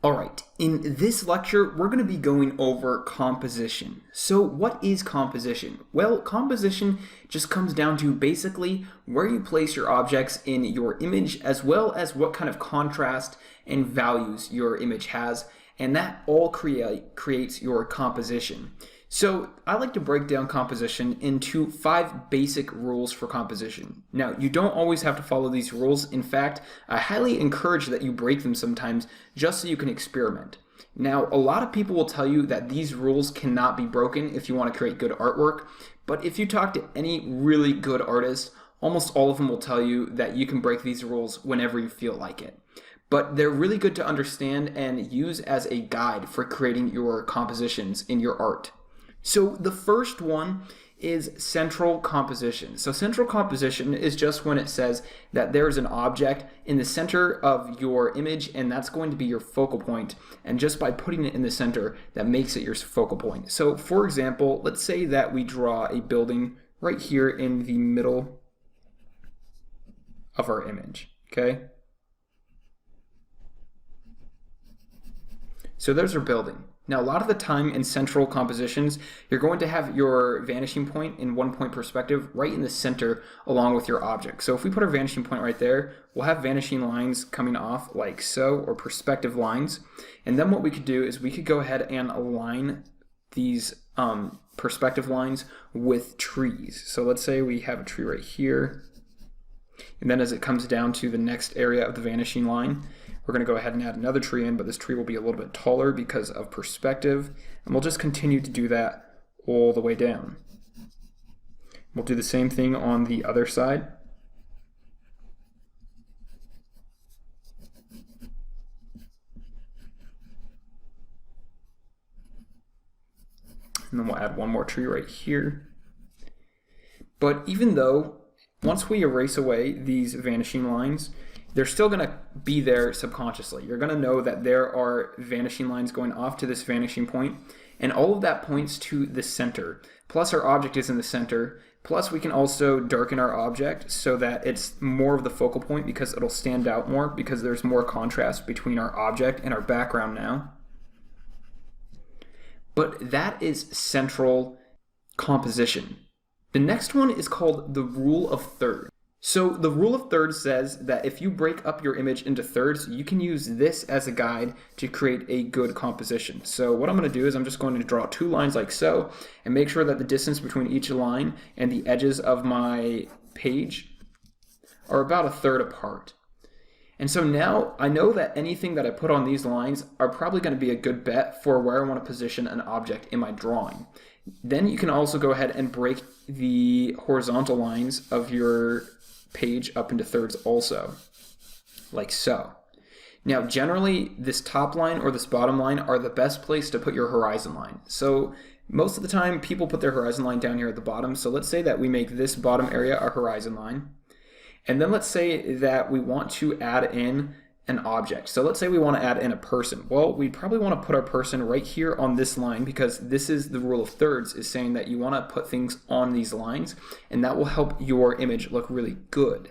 All right, in this lecture, we're going to be going over composition. So what is composition? Well, composition just comes down to basically where you place your objects in your image, as well as what kind of contrast and values your image has, and that all creates your composition. So I like to break down composition into 5 basic rules for composition. Now, you don't always have to follow these rules. In fact, I highly encourage that you break them sometimes just so you can experiment. Now, a lot of people will tell you that these rules cannot be broken if you want to create good artwork, but if you talk to any really good artist, almost all of them will tell you that you can break these rules whenever you feel like it. But they're really good to understand and use as a guide for creating your compositions in your art. So the first one is central composition. So central composition is just when it says that there is an object in the center of your image, and that's going to be your focal point. And just by putting it in the center, that makes it your focal point. So for example, let's say that we draw a building right here in the middle of our image, okay? So there's our building. Now, a lot of the time in central compositions, you're going to have your vanishing point in one-point perspective right in the center along with your object. So if we put our vanishing point right there, we'll have vanishing lines coming off like so, or perspective lines. And then what we could do is we could go ahead and align these perspective lines with trees. So let's say we have a tree right here. And then as it comes down to the next area of the vanishing line, we're going to go ahead and add another tree in, but this tree will be a little bit taller because of perspective. And we'll just continue to do that all the way down. We'll do the same thing on the other side. And then we'll add one more tree right here. But even though, once we erase away these vanishing lines, they're still going to be there subconsciously. You're going to know that there are vanishing lines going off to this vanishing point, and all of that points to the center. Plus our object is in the center. Plus we can also darken our object so that it's more of the focal point because it'll stand out more because there's more contrast between our object and our background now. But that is central composition. The next one is called the rule of thirds. So the rule of thirds says that if you break up your image into thirds, you can use this as a guide to create a good composition. So what I'm going to do is I'm just going to draw 2 lines like so and make sure that the distance between each line and the edges of my page are about 1/3 apart. And so now I know that anything that I put on these lines are probably going to be a good bet for where I want to position an object in my drawing. Then you can also go ahead and break the horizontal lines of your page up into thirds also, like so. Now generally this top line or this bottom line are the best place to put your horizon line. So most of the time people put their horizon line down here at the bottom. So let's say that we make this bottom area our horizon line. And then let's say that we want to add in an object. So let's say we want to add in a person. Well, we probably want to put our person right here on this line because this is the rule of thirds, is saying that you want to put things on these lines, and that will help your image look really good.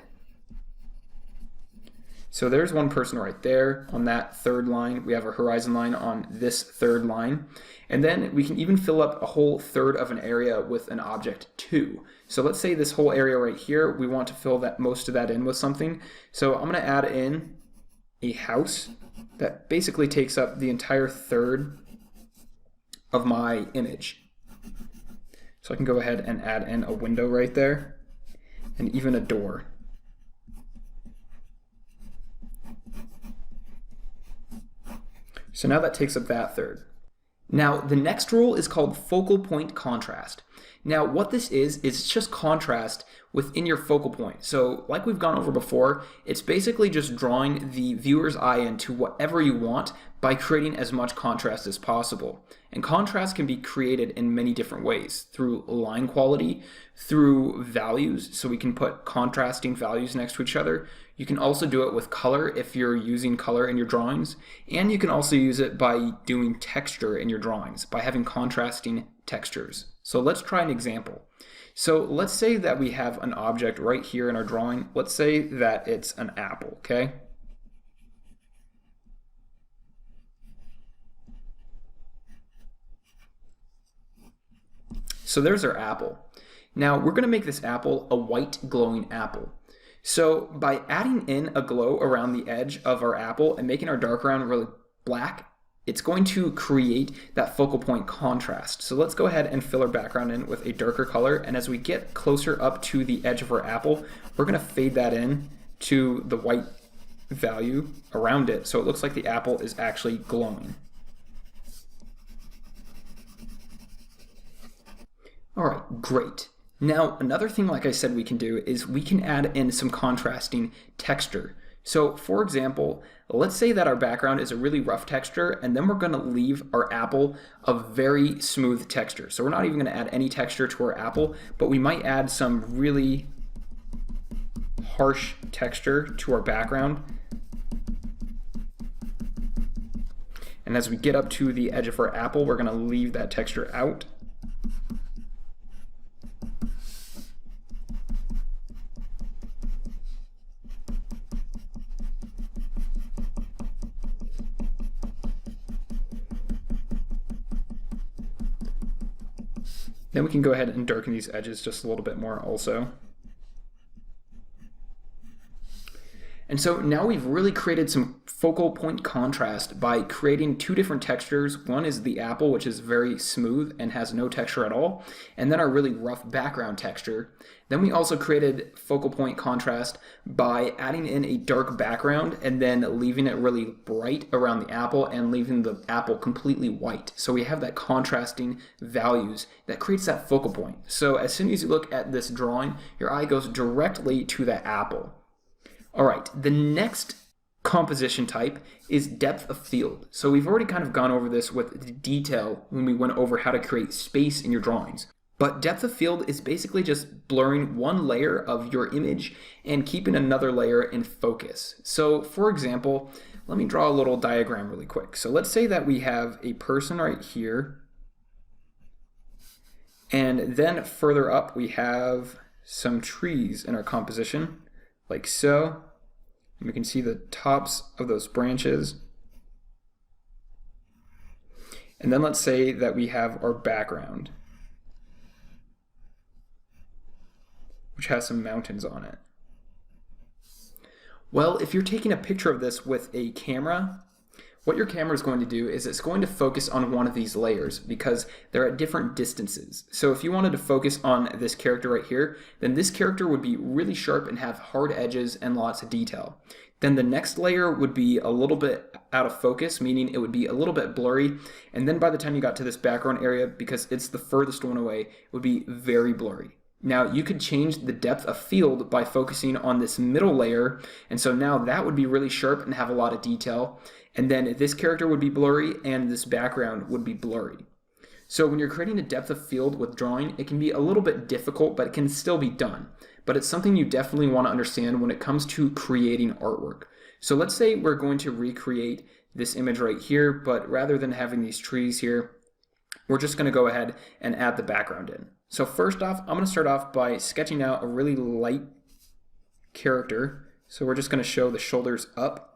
So there's one person right there on that 3rd line. We have a horizon line on this 3rd line. And then we can even fill up a whole 1/3 of an area with an object too. So let's say this whole area right here, we want to fill that most of that in with something. So I'm going to add in a house that basically takes up the entire 1/3 of my image. So I can go ahead and add in a window right there and even a door. So now that takes up that 1/3. Now the next rule is called focal point contrast. Now what this is just contrast within your focal point. So like we've gone over before, it's basically just drawing the viewer's eye into whatever you want by creating as much contrast as possible. And contrast can be created in many different ways, through line quality, through values, so we can put contrasting values next to each other. You can also do it with color if you're using color in your drawings, and you can also use it by doing texture in your drawings, by having contrasting textures. So let's try an example. So let's say that we have an object right here in our drawing. Let's say that it's an apple, okay? So there's our apple. Now we're going to make this apple a white glowing apple. So by adding in a glow around the edge of our apple and making our dark ground really black, it's going to create that focal point contrast. So let's go ahead and fill our background in with a darker color. And as we get closer up to the edge of our apple, we're going to fade that in to the white value around it, so it looks like the apple is actually glowing. All right, great. Now, another thing, like I said, we can do is we can add in some contrasting texture. So for example, let's say that our background is a really rough texture, and then we're going to leave our apple a very smooth texture. So we're not even going to add any texture to our apple, but we might add some really harsh texture to our background. And as we get up to the edge of our apple, we're going to leave that texture out. Then we can go ahead and darken these edges just a little bit more also. And so now we've really created some focal point contrast by creating two different textures. One is the apple, which is very smooth and has no texture at all, and then our really rough background texture. Then we also created focal point contrast by adding in a dark background and then leaving it really bright around the apple and leaving the apple completely white. So we have that contrasting values that creates that focal point. So as soon as you look at this drawing, your eye goes directly to that apple. All right, the next composition type is depth of field. So we've already kind of gone over this with detail when we went over how to create space in your drawings. But depth of field is basically just blurring one layer of your image and keeping another layer in focus. So for example, let me draw a little diagram really quick. So let's say that we have a person right here, and then further up we have some trees in our composition, like so. And we can see the tops of those branches. And then let's say that we have our background, which has some mountains on it. Well, if you're taking a picture of this with a camera, what your camera is going to do is it's going to focus on one of these layers because they're at different distances. So if you wanted to focus on this character right here, then this character would be really sharp and have hard edges and lots of detail. Then the next layer would be a little bit out of focus, meaning it would be a little bit blurry. And then by the time you got to this background area, because it's the furthest one away, it would be very blurry. Now you could change the depth of field by focusing on this middle layer, and so now that would be really sharp and have a lot of detail. And then this character would be blurry and this background would be blurry. So when you're creating a depth of field with drawing, it can be a little bit difficult, but it can still be done. But it's something you definitely want to understand when it comes to creating artwork. So let's say we're going to recreate this image right here, but rather than having these trees here, we're just going to go ahead and add the background in. So first off, I'm going to start off by sketching out a really light character. So we're just going to show the shoulders up.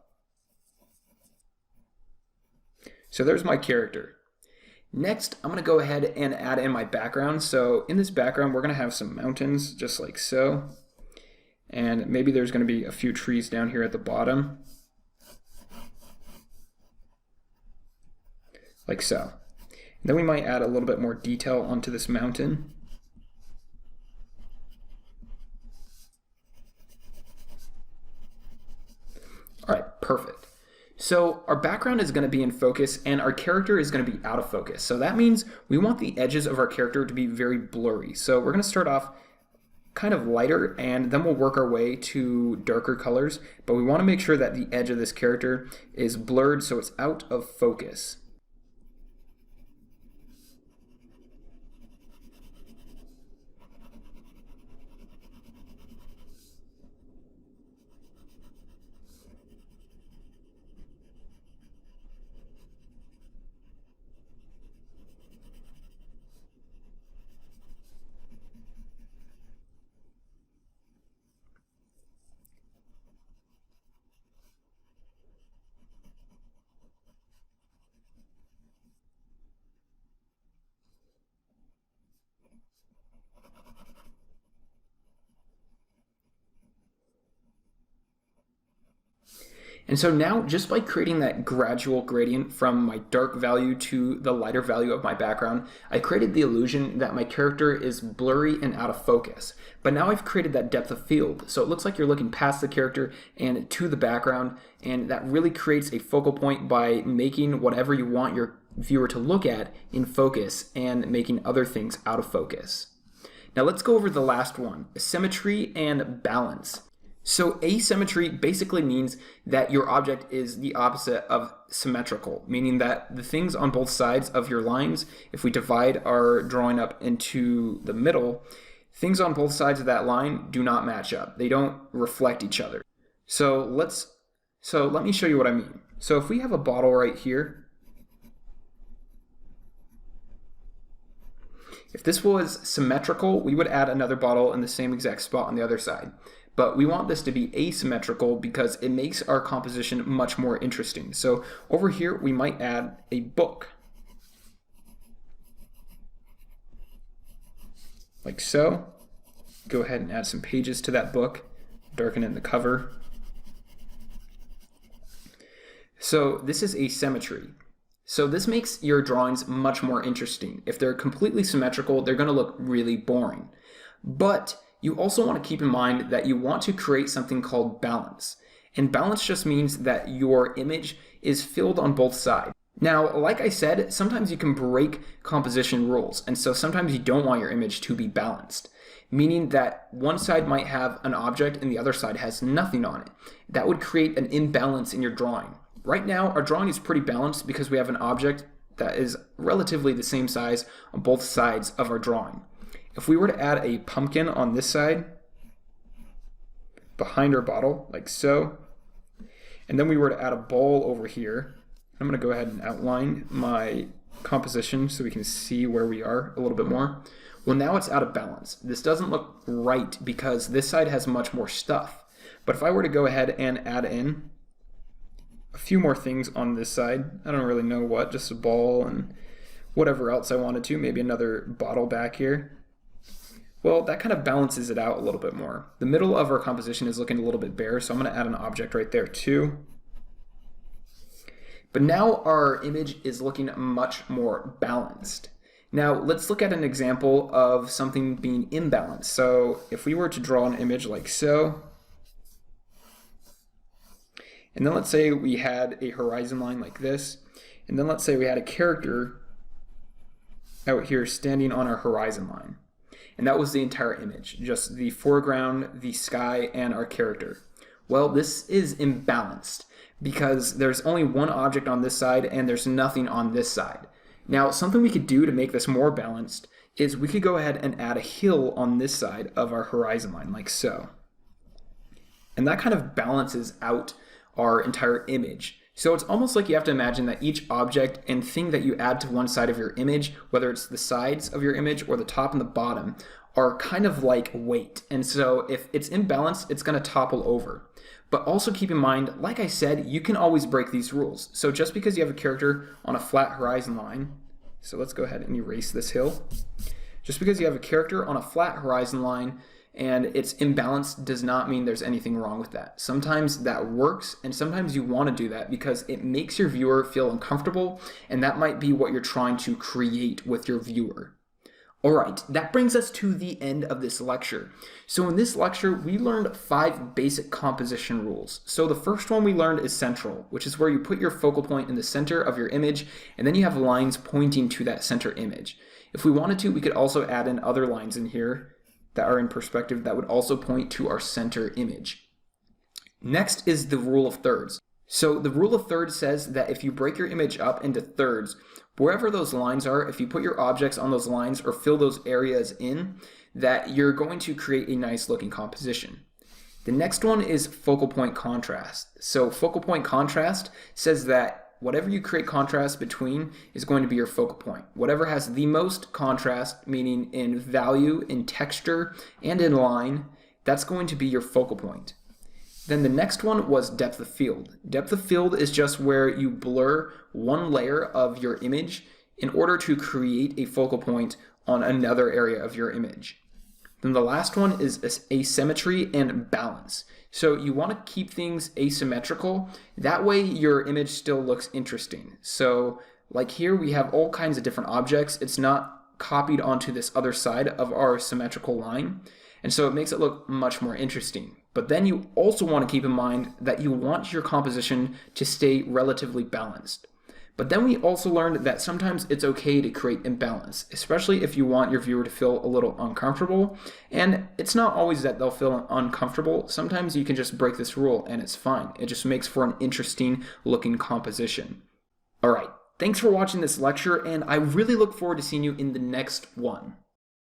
So there's my character. Next, I'm going to go ahead and add in my background. So in this background, we're going to have some mountains, just like so. And maybe there's going to be a few trees down here at the bottom. Like so. Then we might add a little bit more detail onto this mountain. All right, perfect. So our background is going to be in focus and our character is going to be out of focus. So that means we want the edges of our character to be very blurry. So we're going to start off kind of lighter and then we'll work our way to darker colors. But we want to make sure that the edge of this character is blurred so it's out of focus. And so now, just by creating that gradual gradient from my dark value to the lighter value of my background, I created the illusion that my character is blurry and out of focus. But now I've created that depth of field, so it looks like you're looking past the character and to the background, and that really creates a focal point by making whatever you want your viewer to look at in focus and making other things out of focus. Now let's go over the last one, symmetry and balance. So asymmetry basically means that your object is the opposite of symmetrical, meaning that the things on both sides of your lines, if we divide our drawing up into the middle, things on both sides of that line do not match up. They don't reflect each other. So let me show you what I mean. So if we have a bottle right here, if this was symmetrical, we would add another bottle in the same exact spot on the other side. But we want this to be asymmetrical because it makes our composition much more interesting. So over here, we might add a book. Like so. Go ahead and add some pages to that book, darken in the cover. So this is asymmetry. So this makes your drawings much more interesting. If they're completely symmetrical, they're going to look really boring. But you also want to keep in mind that you want to create something called balance. And balance just means that your image is filled on both sides. Now, like I said, sometimes you can break composition rules, and so sometimes you don't want your image to be balanced, meaning that one side might have an object and the other side has nothing on it. That would create an imbalance in your drawing. Right now, our drawing is pretty balanced because we have an object that is relatively the same size on both sides of our drawing. If we were to add a pumpkin on this side, behind our bottle, like so, and then we were to add a bowl over here, I'm going to go ahead and outline my composition so we can see where we are a little bit more. Well, now it's out of balance. This doesn't look right because this side has much more stuff. But if I were to go ahead and add in a few more things on this side, I don't really know what, just a ball and whatever else I wanted to, maybe another bottle back here. Well, that kind of balances it out a little bit more. The middle of our composition is looking a little bit bare, so I'm going to add an object right there too. But now our image is looking much more balanced. Now let's look at an example of something being imbalanced. So if we were to draw an image like so, and then let's say we had a horizon line like this, and then let's say we had a character out here standing on our horizon line. And that was the entire image, just the foreground, the sky, and our character. Well, this is imbalanced because there's only one object on this side and there's nothing on this side. Now, something we could do to make this more balanced is we could go ahead and add a hill on this side of our horizon line, like so. And that kind of balances out our entire image. So it's almost like you have to imagine that each object and thing that you add to one side of your image, whether it's the sides of your image or the top and the bottom, are kind of like weight. And so if it's imbalanced, it's going to topple over. But also keep in mind, like I said, you can always break these rules. So just because you have a character on a flat horizon line, so let's go ahead and erase this hill. Just because you have a character on a flat horizon line and it's imbalanced does not mean there's anything wrong with that. Sometimes that works, and sometimes you want to do that because it makes your viewer feel uncomfortable, and that might be what you're trying to create with your viewer. Alright, that brings us to the end of this lecture. So in this lecture, we learned 5 basic composition rules. So the first one we learned is central, which is where you put your focal point in the center of your image, and then you have lines pointing to that center image. If we wanted to, we could also add in other lines in here that are in perspective that would also point to our center image. Next is the rule of thirds. So the rule of thirds says that if you break your image up into thirds, wherever those lines are, if you put your objects on those lines or fill those areas in, that you're going to create a nice looking composition. The next one is focal point contrast. So focal point contrast says that whatever you create contrast between is going to be your focal point. Whatever has the most contrast, meaning in value, in texture, and in line, that's going to be your focal point. Then the next one was depth of field. Depth of field is just where you blur one layer of your image in order to create a focal point on another area of your image. Then the last one is asymmetry and balance. So you want to keep things asymmetrical. That way your image still looks interesting. So like here we have all kinds of different objects. It's not copied onto this other side of our symmetrical line. And so it makes it look much more interesting. But then you also want to keep in mind that you want your composition to stay relatively balanced. But then we also learned that sometimes it's okay to create imbalance, especially if you want your viewer to feel a little uncomfortable. And it's not always that they'll feel uncomfortable. Sometimes you can just break this rule and it's fine. It just makes for an interesting looking composition. All right, thanks for watching this lecture, and I really look forward to seeing you in the next one.